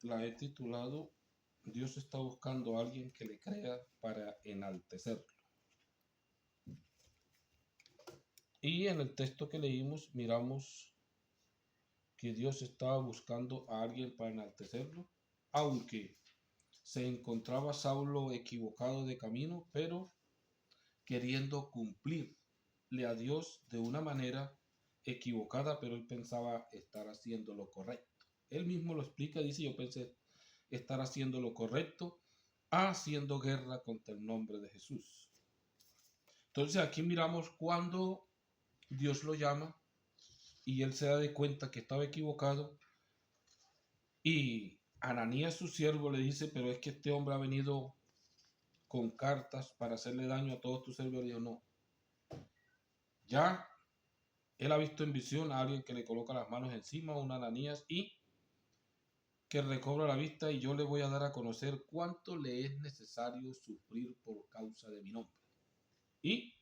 la he titulado Dios está buscando a alguien que le crea para enaltecerlo. Y en el texto que leímos miramos que Dios estaba buscando a alguien para enaltecerlo, aunque se encontraba Saulo equivocado de camino, pero queriendo cumplirle a Dios de una manera equivocada, pero él pensaba estar haciendo lo correcto. Él mismo lo explica, dice, yo pensé estar haciendo lo correcto, haciendo guerra contra el nombre de Jesús. Entonces aquí miramos cuando Dios lo llama y él se da de cuenta que estaba equivocado y Ananías su siervo le dice, pero es que este hombre ha venido con cartas para hacerle daño a todos tus servidores. Y dijo, no, ya él ha visto en visión a alguien que le coloca las manos encima, un Ananías, y que recobra la vista, y yo le voy a dar a conocer cuánto le es necesario sufrir por causa de mi nombre. Y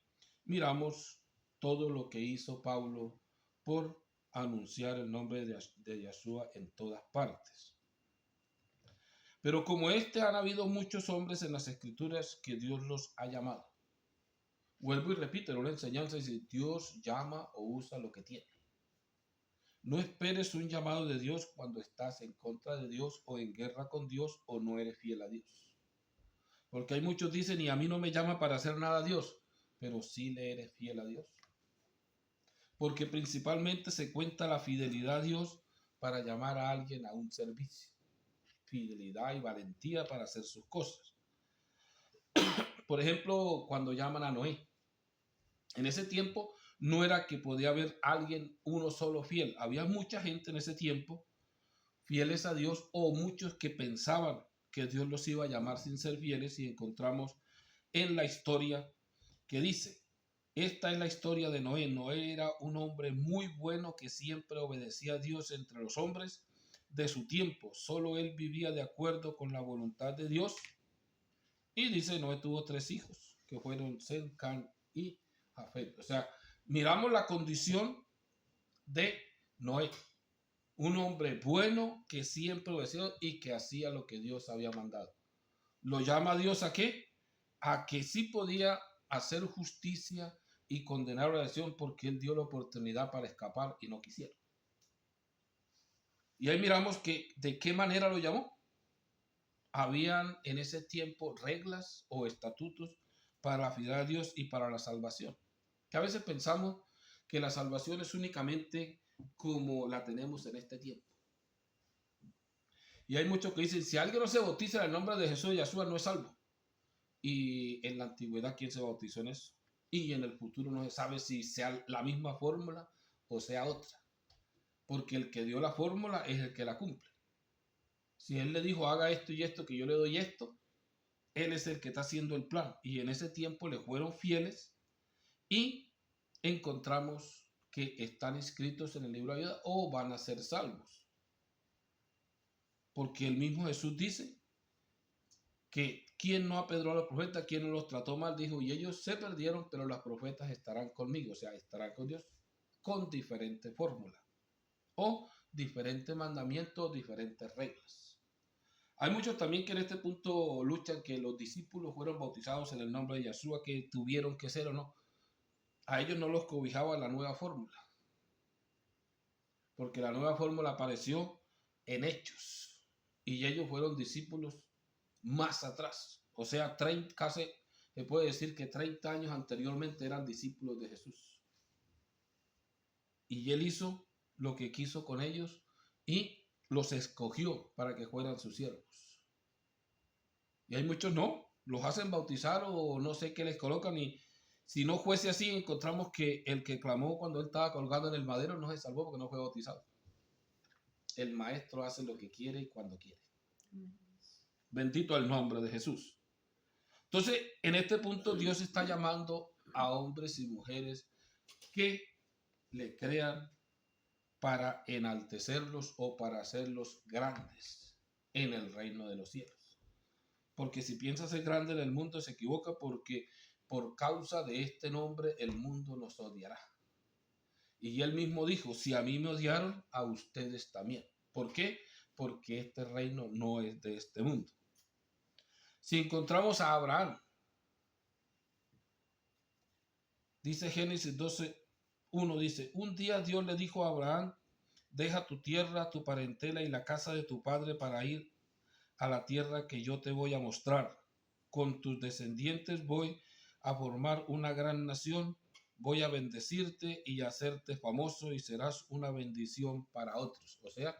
miramos todo lo que hizo Pablo por anunciar el nombre de Yeshua en todas partes. Pero como han habido muchos hombres en las escrituras que Dios los ha llamado. Vuelvo y repito, en una enseñanza dice, Dios llama o usa lo que tiene. No esperes un llamado de Dios cuando estás en contra de Dios o en guerra con Dios o no eres fiel a Dios. Porque hay muchos que dicen, y a mí no me llama para hacer nada a Dios, pero sí le eres fiel a Dios. Porque principalmente se cuenta la fidelidad a Dios para llamar a alguien a un servicio. Fidelidad y valentía para hacer sus cosas. Por ejemplo, cuando llaman a Noé. En ese tiempo no era que podía haber alguien, uno solo fiel. Había mucha gente en ese tiempo fieles a Dios o muchos que pensaban que Dios los iba a llamar sin ser fieles y encontramos en la historia que dice, esta es la historia de Noé. Noé era un hombre muy bueno que siempre obedecía a Dios entre los hombres de su tiempo. Solo él vivía de acuerdo con la voluntad de Dios. Y dice, Noé tuvo 3 hijos, que fueron Sem, Can y Jafet. O sea, miramos la condición de Noé. Un hombre bueno que siempre obedeció y que hacía lo que Dios había mandado. ¿Lo llama Dios a qué? A que sí podía hacer justicia y condenar la nación porque él dio la oportunidad para escapar y no quisieron. Y ahí miramos que de qué manera lo llamó. Habían en ese tiempo reglas o estatutos para la fidelidad a Dios y para la salvación. Que a veces pensamos que la salvación es únicamente como la tenemos en este tiempo. Y hay muchos que dicen, si alguien no se bautiza en el nombre de Jesús y Yeshua no es salvo. Y en la antigüedad, ¿quién se bautizó en eso? Y en el futuro no se sabe si sea la misma fórmula o sea otra. Porque el que dio la fórmula es el que la cumple. Si él le dijo, haga esto y esto, que yo le doy esto, él es el que está haciendo el plan. Y en ese tiempo le fueron fieles y encontramos que están inscritos en el libro de vida o van a ser salvos. Porque el mismo Jesús dice que quien no apedreó a los profetas, quien no los trató mal, dijo, y ellos se perdieron, pero los profetas estarán conmigo, o sea, estarán con Dios, con diferente fórmula, o diferentes mandamientos, diferentes reglas. Hay muchos también que en este punto luchan que los discípulos fueron bautizados en el nombre de Yeshua, que tuvieron que ser o no. A ellos no los cobijaba la nueva fórmula, porque la nueva fórmula apareció en Hechos, y ellos fueron discípulos más atrás. O sea, 30, casi se puede decir que 30 años anteriormente eran discípulos de Jesús. Y él hizo lo que quiso con ellos y los escogió para que fueran sus siervos. Y hay muchos no, los hacen bautizar o no sé qué les colocan. Y si no fuese así, encontramos que el que clamó cuando él estaba colgado en el madero no se salvó porque no fue bautizado. El maestro hace lo que quiere y cuando quiere. Bendito el nombre de Jesús. Entonces, en este punto Dios está llamando a hombres y mujeres que le crean para enaltecerlos o para hacerlos grandes en el reino de los cielos. Porque si piensa ser grande en el mundo se equivoca, porque por causa de este nombre el mundo nos odiará. Y él mismo dijo, si a mí me odiaron, a ustedes también. ¿Por qué? porque este reino no es de este mundo. Si encontramos a Abraham, dice Génesis 12:1, dice, un día Dios le dijo a Abraham, deja tu tierra, tu parentela y la casa de tu padre para ir a la tierra que yo te voy a mostrar. Con tus descendientes voy a formar una gran nación, voy a bendecirte y hacerte famoso y serás una bendición para otros. O sea,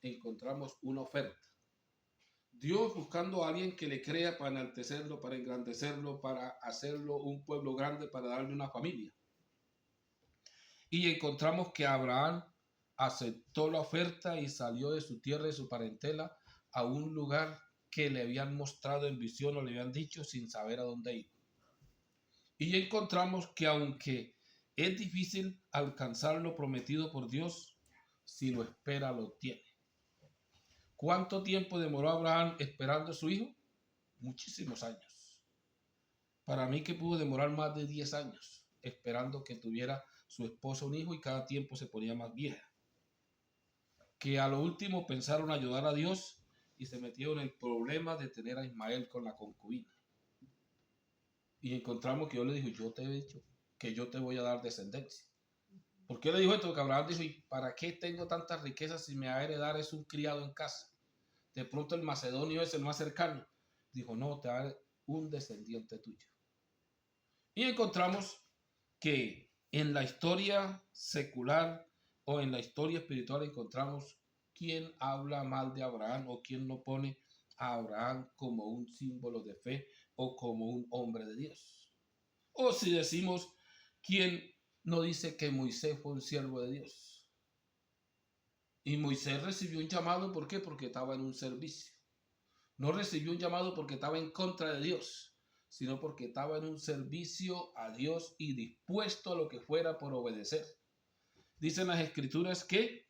encontramos una oferta. Dios buscando a alguien que le crea para enaltecerlo, para engrandecerlo, para hacerlo un pueblo grande, para darle una familia. Y encontramos que Abraham aceptó la oferta y salió de su tierra y su parentela a un lugar que le habían mostrado en visión o le habían dicho sin saber a dónde ir. Y encontramos que aunque es difícil alcanzar lo prometido por Dios, si lo espera, lo obtiene. ¿Cuánto tiempo demoró Abraham esperando a su hijo? Muchísimos años. Para mí que pudo demorar más de 10 años esperando que tuviera su esposa un hijo y cada tiempo se ponía más vieja. Que a lo último pensaron ayudar a Dios y se metieron en el problema de tener a Ismael con la concubina. Y encontramos que Dios le dijo, yo te he dicho que yo te voy a dar descendencia. ¿Por qué le dijo esto? Porque Abraham dijo, ¿y para qué tengo tantas riquezas si me va a heredar es un criado en casa? De pronto el macedonio es el más cercano. Dijo, no, te va a dar un descendiente tuyo. Y encontramos que en la historia secular o en la historia espiritual encontramos quién habla mal de Abraham o quién no pone a Abraham como un símbolo de fe o como un hombre de Dios. O si decimos quién no dice que Moisés fue un siervo de Dios. Y Moisés recibió un llamado, ¿por qué? Porque estaba en un servicio. No recibió un llamado porque estaba en contra de Dios, sino porque estaba en un servicio a Dios y dispuesto a lo que fuera por obedecer. Dicen las escrituras que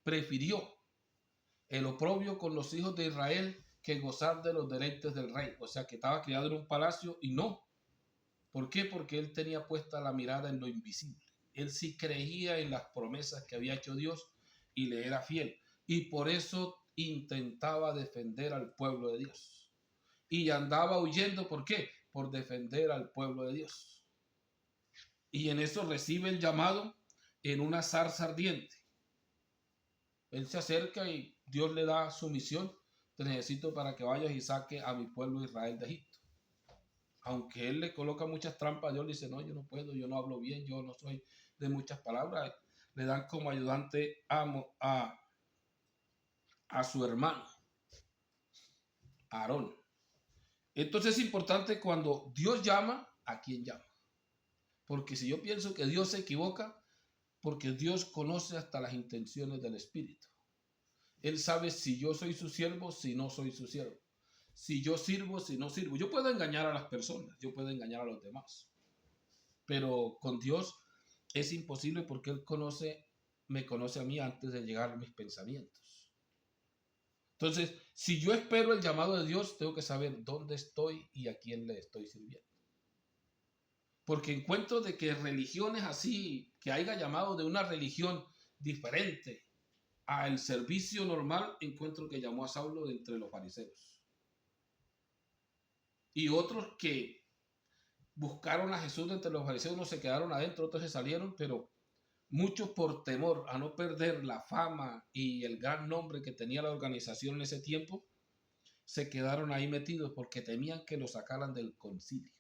prefirió el oprobio con los hijos de Israel que gozar de los deleites del rey. O sea que estaba criado en un palacio y no. ¿Por qué? Porque él tenía puesta la mirada en lo invisible. Él sí creía en las promesas que había hecho Dios y le era fiel. Y por eso intentaba defender al pueblo de Dios. Y andaba huyendo, ¿por qué? Por defender al pueblo de Dios. Y en eso recibe el llamado en una zarza ardiente. Él se acerca y Dios le da su misión. Te necesito para que vayas y saque a mi pueblo Israel de Egipto. Aunque él le coloca muchas trampas, Dios le dice, no, yo no puedo, yo no hablo bien, yo no soy de muchas palabras. Le dan como ayudante a su hermano, Aarón. Entonces es importante cuando Dios llama, ¿a quién llama? Porque si yo pienso que Dios se equivoca, porque Dios conoce hasta las intenciones del Espíritu. Él sabe si yo soy su siervo, si no soy su siervo. Si yo sirvo, si no sirvo. Yo puedo engañar a las personas, yo puedo engañar a los demás. Pero con Dios es imposible porque Él me conoce a mí antes de llegar a mis pensamientos. Entonces, si yo espero el llamado de Dios, tengo que saber dónde estoy y a quién le estoy sirviendo. Porque encuentro de que religiones así, que haya llamado de una religión diferente al servicio normal, encuentro que llamó a Saulo de entre los fariseos. Y otros que buscaron a Jesús de entre los fariseos, unos se quedaron adentro, otros se salieron, pero muchos por temor a no perder la fama y el gran nombre que tenía la organización en ese tiempo, se quedaron ahí metidos porque temían que lo sacaran del concilio.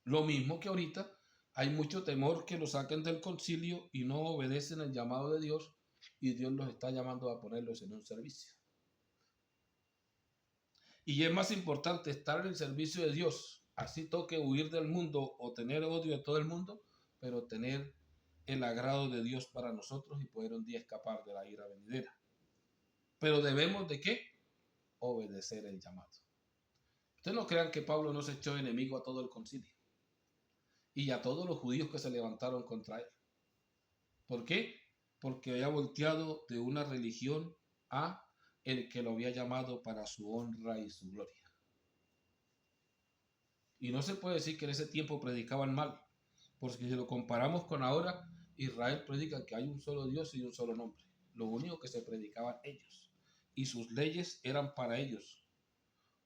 Lo mismo que ahorita hay mucho temor que lo saquen del concilio y no obedecen el llamado de Dios y Dios los está llamando a ponerlos en un servicio. Y es más importante estar en el servicio de Dios, así toque huir del mundo o tener odio de todo el mundo, pero tener el agrado de Dios para nosotros y poder un día escapar de la ira venidera. Pero debemos de ¿qué? Obedecer el llamado. Ustedes no crean que Pablo no se echó enemigo a todo el concilio y a todos los judíos que se levantaron contra él. ¿Por qué? Porque había volteado de una religión a el que lo había llamado para su honra y su gloria. Y no se puede decir que en ese tiempo predicaban mal, porque si lo comparamos con ahora, Israel predica que hay un solo Dios y un solo nombre. lo único que se predicaban ellos. Y sus leyes eran para ellos,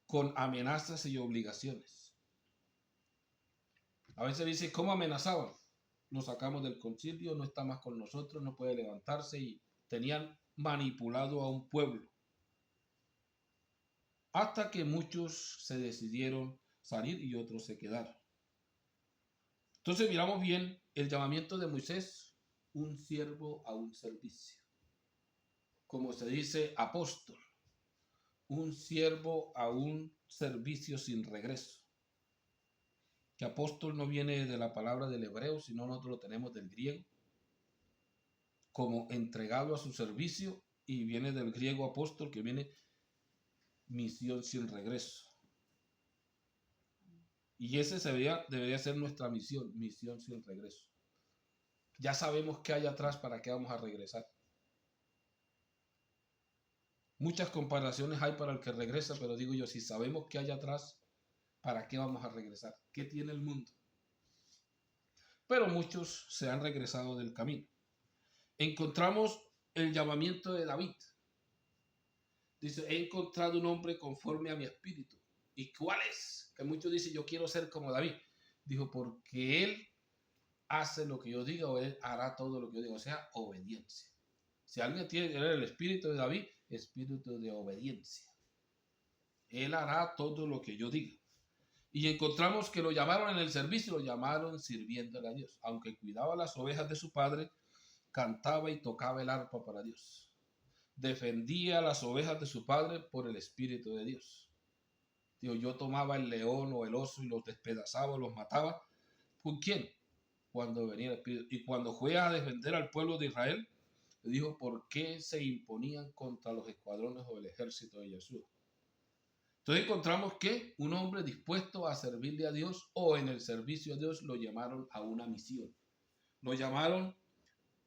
con amenazas y obligaciones. A veces dice, ¿cómo amenazaban? Lo sacamos del concilio, no está más con nosotros, no puede levantarse, y tenían manipulado a un pueblo. Hasta que muchos se decidieron salir y otros se quedaron. Entonces miramos bien el llamamiento de Moisés, un siervo a un servicio. Como se dice, apóstol, un siervo a un servicio sin regreso. Que apóstol no viene de la palabra del hebreo, sino nosotros lo tenemos del griego, como entregado a su servicio, y viene del griego apóstol, que viene misión sin regreso. Y ese debería ser nuestra misión, misión sin regreso. Ya sabemos qué hay atrás, para qué vamos a regresar. Muchas comparaciones hay para el que regresa, pero digo yo, si sabemos qué hay atrás, ¿para qué vamos a regresar? ¿Qué tiene el mundo? Pero muchos se han regresado del camino. Encontramos el llamamiento de David. Dice, he encontrado un hombre conforme a mi espíritu. ¿Y cuál es? Que muchos dicen, yo quiero ser como David. Dijo, porque él hace lo que yo diga, o él hará todo lo que yo diga, o sea, obediencia. Si alguien tiene el espíritu de David, espíritu de obediencia. Él hará todo lo que yo diga. Y encontramos que lo llamaron en el servicio, lo llamaron sirviéndole a Dios. Aunque cuidaba las ovejas de su padre, cantaba y tocaba el arpa para Dios. Defendía las ovejas de su padre por el Espíritu de Dios. Digo, yo tomaba el león o el oso y los despedazaba, los mataba. ¿Con quién? Cuando venía el Espíritu. Y cuando fue a defender al pueblo de Israel, le dijo, ¿por qué se imponían contra los escuadrones o el ejército de Jesús? Entonces encontramos que un hombre dispuesto a servirle a Dios, o en el servicio a Dios, lo llamaron a una misión. Lo llamaron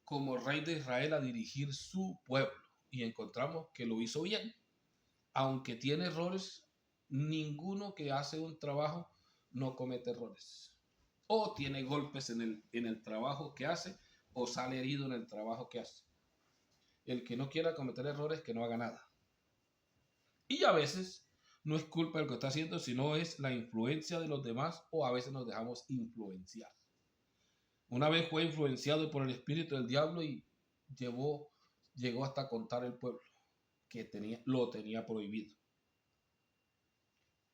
como rey de Israel a dirigir su pueblo. Y encontramos que lo hizo bien. Aunque tiene errores, ninguno que hace un trabajo no comete errores. O tiene golpes en el trabajo que hace, o sale herido en el trabajo que hace. El que no quiera cometer errores, que no haga nada. Y a veces no es culpa del que está haciendo, sino es la influencia de los demás, o a veces nos dejamos influenciar. Una vez fue influenciado por el espíritu del diablo y llegó hasta contar el pueblo que lo tenía prohibido.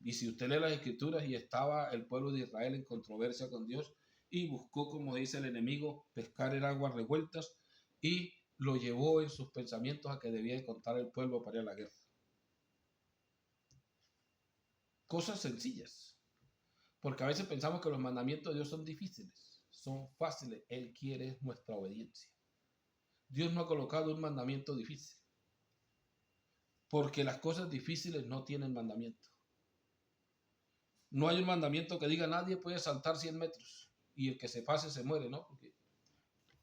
Y si usted lee las escrituras, y estaba el pueblo de Israel en controversia con Dios, y buscó, como dice el enemigo, pescar en aguas revueltas, y lo llevó en sus pensamientos a que debía contar el pueblo para ir a la guerra. Cosas sencillas, porque a veces pensamos que los mandamientos de Dios son difíciles. Son fáciles. Él quiere nuestra obediencia. Dios no ha colocado un mandamiento difícil, porque las cosas difíciles no tienen mandamiento. No hay un mandamiento que diga nadie puede saltar 100 metros y el que se pase se muere, ¿no? Porque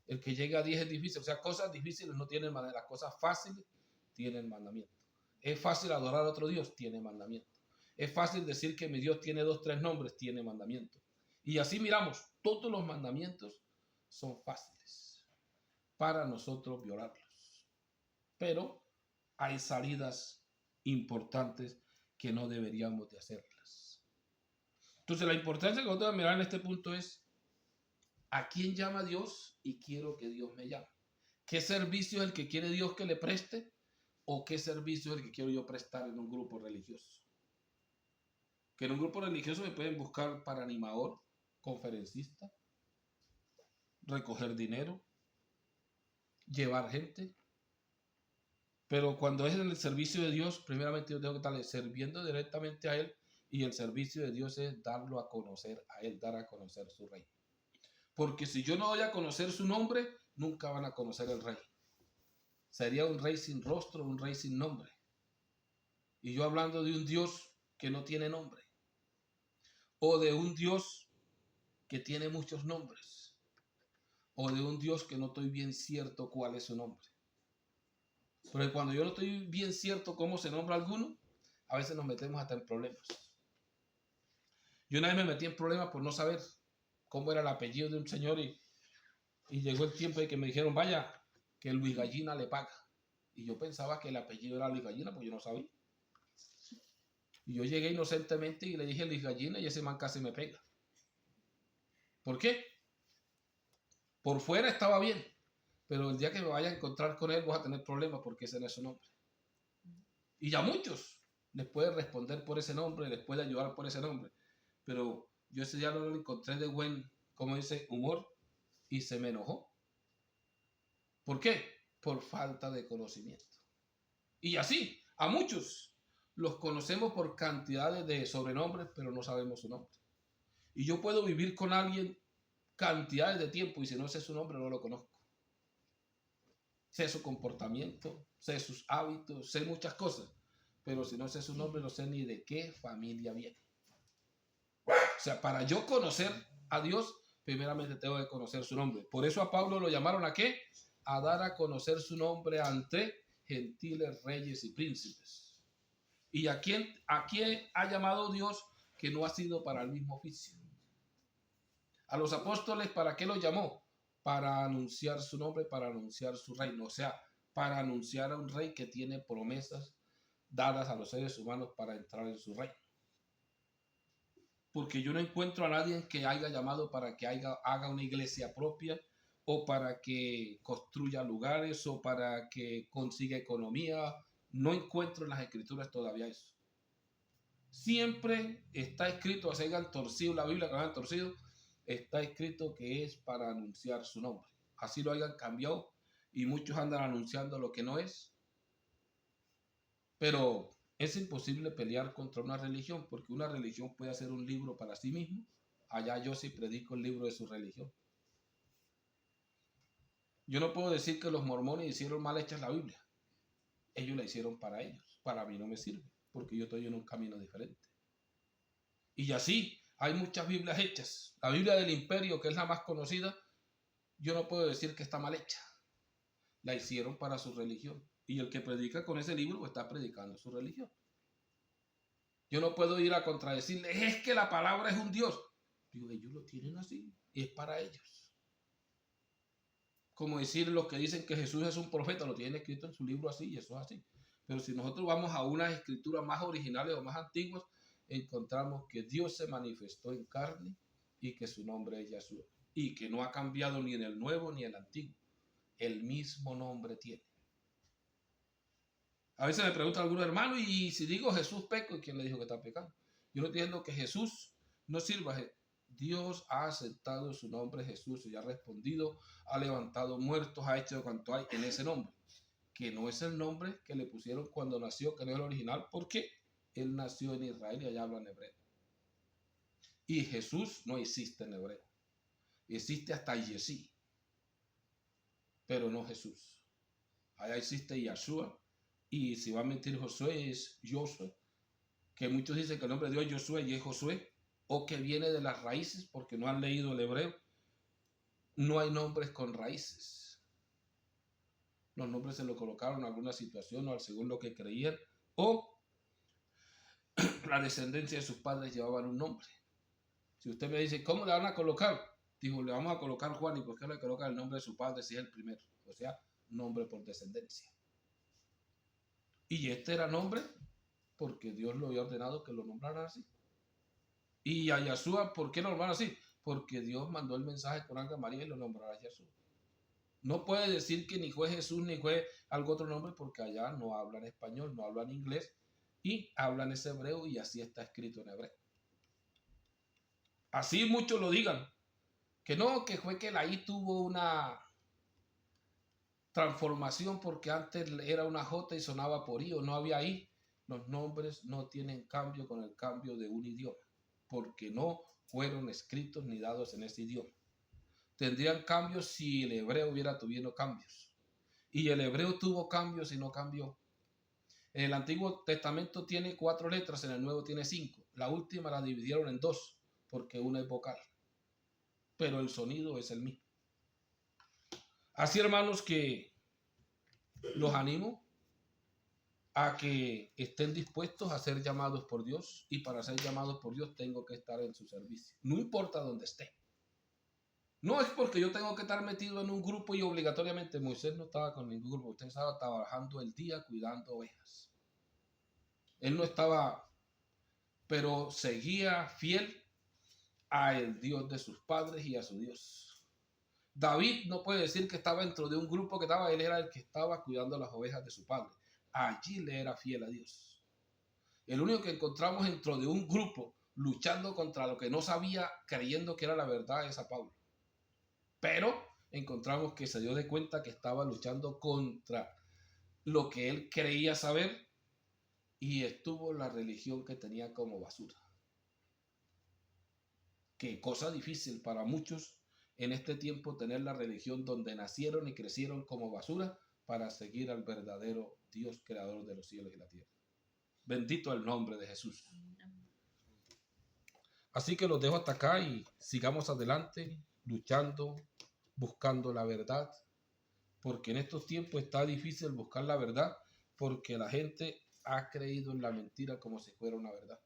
el que llega a 10 es difícil. O sea, cosas difíciles no tienen mandamiento. Las cosas fáciles tienen mandamiento. Es fácil adorar a otro Dios, tiene mandamiento. Es fácil decir que mi Dios tiene 2, 3 nombres, tiene mandamiento. Y así miramos, todos los mandamientos son fáciles para nosotros violarlos. Pero hay salidas importantes que no deberíamos de hacerlas. Entonces la importancia que nosotros vamos a mirar en este punto es ¿a quién llama Dios y quiero que Dios me llame? ¿Qué servicio es el que quiere Dios que le preste? ¿O qué servicio es el que quiero yo prestar en un grupo religioso? Que en un grupo religioso me pueden buscar para animador, conferencista, recoger dinero, llevar gente. Pero cuando es en el servicio de Dios, primeramente yo tengo que estarle sirviendo directamente a Él, y el servicio de Dios es darlo a conocer a Él, dar a conocer su reino. Porque si yo no doy a conocer su nombre, nunca van a conocer el rey. Sería un rey sin rostro, un rey sin nombre. Y yo hablando de un Dios que no tiene nombre, o de un Dios que tiene muchos nombres, o de un Dios que no estoy bien cierto cuál es su nombre. Pero cuando yo no estoy bien cierto cómo se nombra alguno, a veces nos metemos hasta en problemas. Yo una vez me metí en problemas por no saber cómo era el apellido de un señor, y llegó el tiempo de que me dijeron, vaya, que Luis Gallina le paga. Y yo pensaba que el apellido era Luis Gallina, porque yo no sabía. Y yo llegué inocentemente y le dije Luis Gallina y ese man casi me pega. ¿Por qué? Por fuera estaba bien, pero el día que me vaya a encontrar con él vas a tener problemas porque ese no es su nombre. Y ya muchos les puede responder por ese nombre, les puede ayudar por ese nombre. Pero yo ese día no lo encontré de buen, como dice, humor y se me enojó. ¿Por qué? Por falta de conocimiento. Y así, a muchos los conocemos por cantidades de sobrenombres, pero no sabemos su nombre. Y yo puedo vivir con alguien cantidades de tiempo y si no sé su nombre no lo conozco. Sé su comportamiento, sé sus hábitos, sé muchas cosas, pero si no sé su nombre no sé ni de qué familia viene. O sea, para yo conocer a Dios, primeramente tengo que conocer su nombre. Por eso a Pablo lo llamaron ¿a qué? A dar a conocer su nombre ante gentiles, reyes y príncipes. ¿Y a quién ha llamado Dios que no ha sido para el mismo oficio? A los apóstoles, ¿para qué los llamó? Para anunciar su nombre, para anunciar su reino. O sea, para anunciar a un rey que tiene promesas dadas a los seres humanos para entrar en su reino. Porque yo no encuentro a nadie que haya llamado para que haga una iglesia propia o para que construya lugares o para que consiga economía. No encuentro en las escrituras todavía eso. Siempre está escrito, así hayan torcido la Biblia, que hayan torcido, está escrito que es para anunciar su nombre. Así lo hayan cambiado y muchos andan anunciando lo que no es. Pero es imposible pelear contra una religión porque una religión puede hacer un libro para sí mismo. Allá yo sí predico el libro de su religión. Yo no puedo decir que los mormones hicieron mal hecha la Biblia. Ellos la hicieron para ellos. Para mí no me sirve porque yo estoy en un camino diferente. Y así hay muchas Biblias hechas. La Biblia del Imperio, que es la más conocida, yo no puedo decir que está mal hecha. La hicieron para su religión. Y el que predica con ese libro está predicando su religión. Yo no puedo ir a contradecirles, es que la palabra es un Dios. Digo, ellos lo tienen así y es para ellos. Como decir los que dicen que Jesús es un profeta, lo tienen escrito en su libro así y eso es así. Pero si nosotros vamos a unas escrituras más originales o más antiguas, encontramos que Dios se manifestó en carne y que su nombre es Yahshua. Y que no ha cambiado ni en el nuevo ni en el antiguo. El mismo nombre tiene. A veces me preguntan algunos hermanos, y si digo Jesús peco, ¿quién le dijo que está pecando? Yo no entiendo que Jesús no sirva. Dios ha aceptado su nombre Jesús y ha respondido, ha levantado muertos, ha hecho cuanto hay en ese nombre, que no es el nombre que le pusieron cuando nació, que no es el original, porque él nació en Israel y allá hablan hebreo. Y Jesús no existe en hebreo. Existe hasta Yesí, pero no Jesús. Allá existe Yahshua, y si va a mentir Josué es Josué, que muchos dicen que el nombre de Dios es Josué y es Josué, o que viene de las raíces porque no han leído el hebreo. No hay nombres con raíces. Los nombres se lo colocaron a alguna situación o al según lo que creían, o la descendencia de sus padres llevaban un nombre. Si usted me dice, ¿cómo le van a colocar? Digo, le vamos a colocar Juan. ¿Y por qué le colocan el nombre de su padre si es el primero? O sea, nombre por descendencia. Y este era nombre porque Dios lo había ordenado que lo nombrara así. Y a Yahshua, ¿por qué lo nombraron así? Porque Dios mandó el mensaje con Ángel María y lo nombrará Yahshua. No puede decir que ni fue Jesús ni fue algún otro nombre porque allá no hablan español, no hablan inglés y hablan ese hebreo y así está escrito en hebreo. Así muchos lo digan, que no, que fue que la I tuvo una transformación porque antes era una J y sonaba por I o no había I. Los nombres no tienen cambio con el cambio de un idioma porque no fueron escritos ni dados en ese idioma. Tendrían cambios si el hebreo hubiera tenido cambios. Y el hebreo tuvo cambios y no cambió. En el Antiguo Testamento tiene 4 letras, en el Nuevo tiene 5. La última la dividieron en 2 porque una es vocal. Pero el sonido es el mismo. Así, hermanos, que los animo a que estén dispuestos a ser llamados por Dios, y para ser llamados por Dios tengo que estar en su servicio. No importa dónde esté. No es porque yo tengo que estar metido en un grupo y obligatoriamente Moisés no estaba con ningún grupo. Usted estaba trabajando el día cuidando ovejas. Él no estaba, pero seguía fiel al Dios de sus padres y a su Dios. David no puede decir que estaba dentro de un grupo que estaba, él era el que estaba cuidando las ovejas de su padre. Allí le era fiel a Dios. El único que encontramos dentro de un grupo luchando contra lo que no sabía, creyendo que era la verdad, es a Pablo. Pero encontramos que se dio de cuenta que estaba luchando contra lo que él creía saber y estuvo la religión que tenía como basura. Qué cosa difícil para muchos en este tiempo tener la religión donde nacieron y crecieron como basura para seguir al verdadero Dios creador de los cielos y la tierra. Bendito el nombre de Jesús. Así que los dejo hasta acá y sigamos adelante, luchando, buscando la verdad, porque en estos tiempos está difícil buscar la verdad, porque la gente ha creído en la mentira como si fuera una verdad.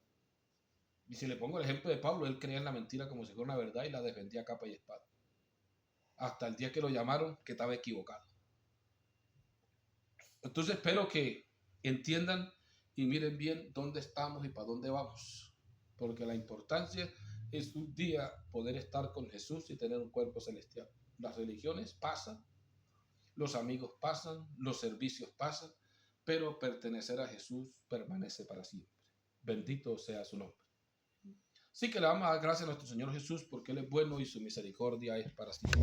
Y si le pongo el ejemplo de Pablo, él creía en la mentira como si fuera una verdad y la defendía a capa y espada. Hasta el día que lo llamaron que estaba equivocado. Entonces espero que entiendan y miren bien dónde estamos y para dónde vamos. Porque la importancia es un día poder estar con Jesús y tener un cuerpo celestial. Las religiones pasan, los amigos pasan, los servicios pasan, pero pertenecer a Jesús permanece para siempre. Bendito sea su nombre. Así que le damos gracias a nuestro Señor Jesús porque Él es bueno y su misericordia es para siempre.